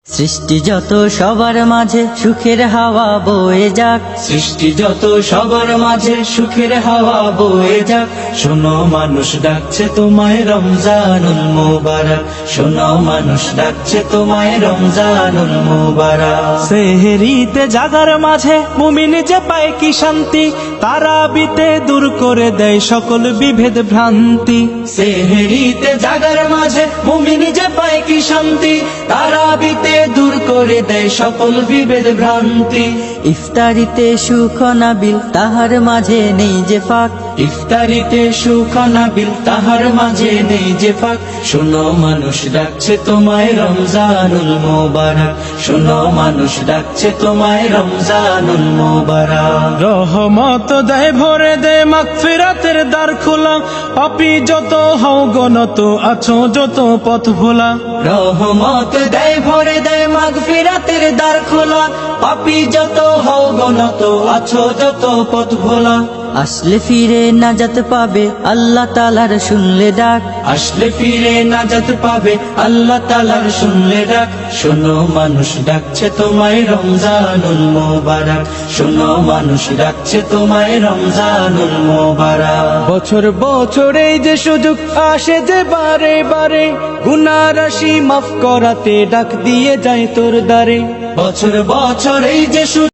সৃষ্টি যত সবার মাঝে সুখের হাওয়া বয়ে যাক, সৃষ্টি যত সবার মাঝে সুখের হাওয়া বয়ে যাক। শোনো মানুষ ডাকছে তোমায় রমজানুল মুবারক, শোনো মানুষ ডাকছে তোমায় রমজানুল মুবারক। সেহরিতে জাগার মাঝে মুমিন যে পায় কি শান্তি, তারাবিতে দূর করে দেয় সকল বিভেদ ভ্রান্তি। সেহরিতে জাগার মাঝে মুমিন যে পায় কি শান্তি, তারাবিতে দূর করে দেয় সকল বিভেদ ভ্রান্তি। ইফতারিতে সুখ নাবিল তাহার মাঝে নেই যে ফাঁক, ইফতারিতে সুখ নাবিল তাহার মাঝে নেই যে ফাঁক। শোনো মানুষ ডাকছে তোমায় রমজানুল মুবারক, শোনো মানুষ ডাকছে তোমায় রমজানুল মুবারক। রহমত দেয় ভরে দেয় মাগফিরাতের দ্বার খোলা, পাপী যত হও গনত আছো যত পথ ভোলা। রহমত দেয় ভরে দেয় মাগফিরাতের দ্বার খোলা, পাপী যত হও গনত আছো যত পথ ভোলা। আসলে ফিরে নাজাত পাবে আল্লাহ তাআলার শুনলে ডাক, আসলে ফিরে নাজাত পাবে আল্লাহ তাআলার শুনলে ডাক। শোনো মানুষ ডাকছে তোমায় রমজানুল মুবারক, শোনো মানুষ ডাকছে তোমায় রমজানুল মুবারক। বছর বছর এই যে সুযোগ আসে যে বারে বারে, গুনাহ রাশি মাফ করাতে ডাক দিয়ে যায় তোর দ্বারে। বছর বছর এই যে